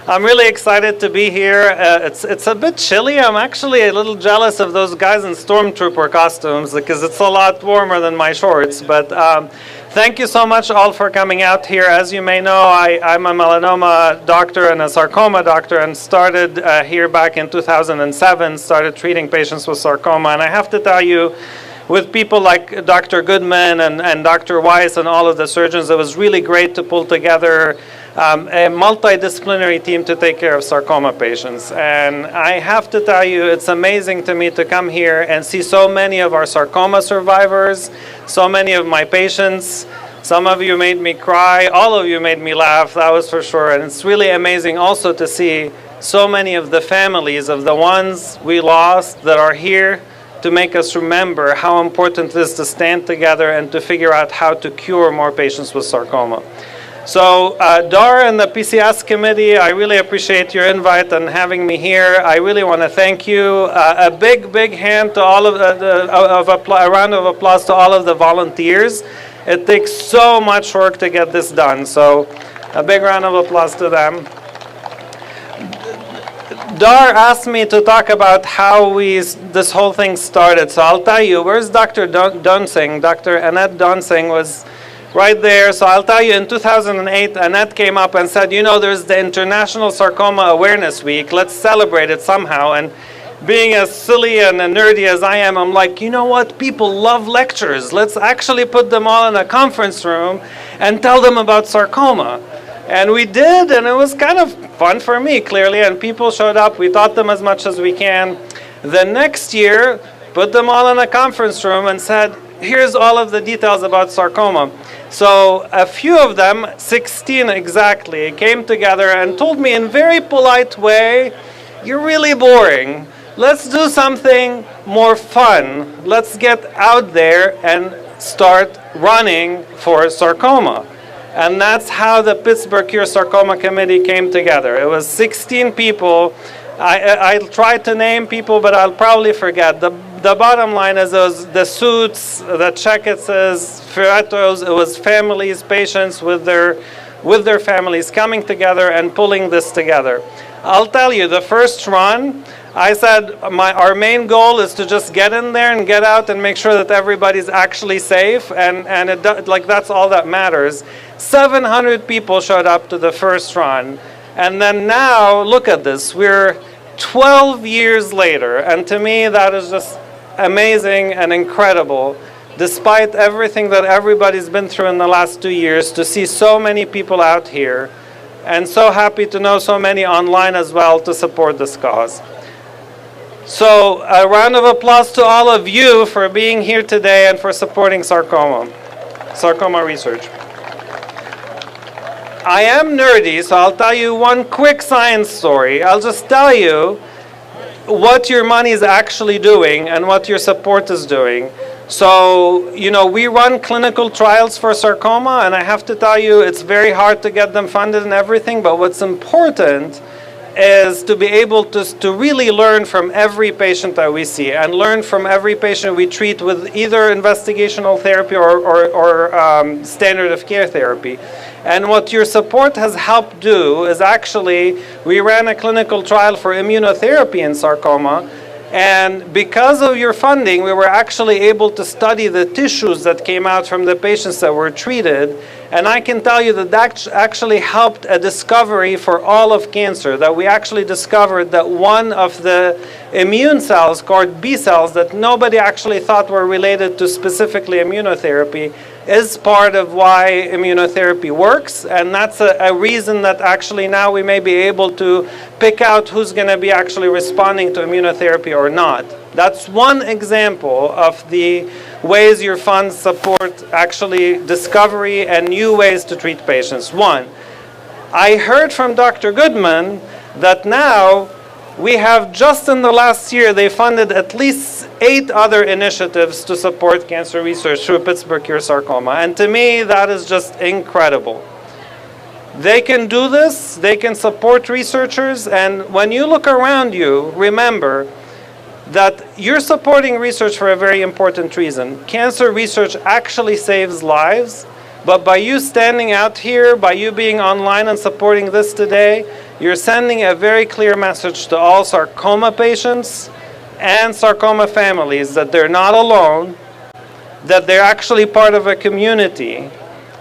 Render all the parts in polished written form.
I'm really excited to be here. It's a bit chilly. I'm actually a little jealous of those guys in stormtrooper costumes because it's a lot warmer than my shorts. But thank you so much all for coming out here. As you may know, I'm a melanoma doctor and a sarcoma doctor, and started here back in 2007, started treating patients with sarcoma. And I have to tell you, with people like Dr. Goodman and Dr. Weiss and all of the surgeons, it was really great to pull together a multidisciplinary team to take care of sarcoma patients. And I have to tell you, it's amazing to me to come here and see so many of our sarcoma survivors, so many of my patients. Some of you made me cry, all of you made me laugh, that was for sure. And it's really amazing also to see so many of the families of the ones we lost that are here to make us remember how important it is to stand together and to figure out how to cure more patients with sarcoma. So Dar and the PCS committee, I really appreciate your invite and having me here. I really want to thank you. A big hand to all of a round of applause to all of the volunteers. It takes so much work to get this done. So a big round of applause to them. Dar asked me to talk about how this whole thing started. So I'll tell you, where's Dr. Dunsing? Dr. Annette Dunsing was right there. So I'll tell you, in 2008, Annette came up and said, you know, there's the International Sarcoma Awareness Week. Let's celebrate it somehow. And being as silly and nerdy as I am, I'm like, you know what? People love lectures. Let's actually put them all in a conference room and tell them about sarcoma. And we did, and it was kind of fun for me, clearly, and people showed up. We taught them as much as we can. The next year, put them all in a conference room and said, here's all of the details about sarcoma. So a few of them, 16 exactly, came together and told me in a very polite way, you're really boring. Let's do something more fun. Let's get out there and start running for sarcoma. And that's how the Pittsburgh Cure Sarcoma Committee came together. It was 16 people. I'll try to name people, but I'll probably forget. The bottom line is the suits, the jackets, photos. It was families, patients with their families coming together and pulling this together. I'll tell you, the first run, I said our main goal is to just get in there and get out and make sure that everybody's actually safe, and that's all that matters. 700 people showed up to the first run, and then now look at this. We're 12 years later, and to me that is just amazing and incredible. Despite everything that everybody's been through in the last 2 years, to see so many people out here, and so happy to know so many online as well to support this cause. So a round of applause to all of you for being here today and for supporting sarcoma research. I am nerdy, so I'll tell you one quick science story. I'll just tell you what your money is actually doing and what your support is doing. So, you know, we run clinical trials for sarcoma, and I have to tell you, it's very hard to get them funded and everything, but what's important is to be able to really learn from every patient that we see and learn from every patient we treat with either investigational therapy or standard of care therapy. And what your support has helped do is actually, we ran a clinical trial for immunotherapy in sarcoma, and because of your funding, we were actually able to study the tissues that came out from the patients that were treated. And I can tell you that that actually helped a discovery for all of cancer, that we actually discovered that one of the immune cells, called B cells, that nobody actually thought were related to specifically immunotherapy, is part of why immunotherapy works. And that's a reason that actually now we may be able to pick out who's going to be actually responding to immunotherapy or not. That's one example of the ways your funds support actually discovery and new ways to treat patients. One, I heard from Dr. Goodman that now we have, just in the last year, they funded at least 8 other initiatives to support cancer research through Pittsburgh Cure Sarcoma. And to me, that is just incredible. They can do this, they can support researchers, and when you look around you, remember that you're supporting research for a very important reason. Cancer research actually saves lives. But by you standing out here, by you being online and supporting this today, you're sending a very clear message to all sarcoma patients and sarcoma families that they're not alone, that they're actually part of a community,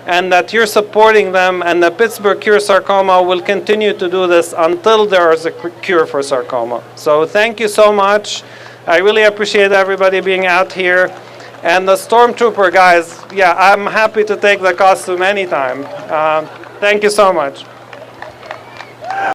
and that you're supporting them, and that Pittsburgh Cure Sarcoma will continue to do this until there is a cure for sarcoma. So thank you so much. I really appreciate everybody being out here. And the Stormtrooper guys, yeah, I'm happy to take the costume anytime. Thank you so much.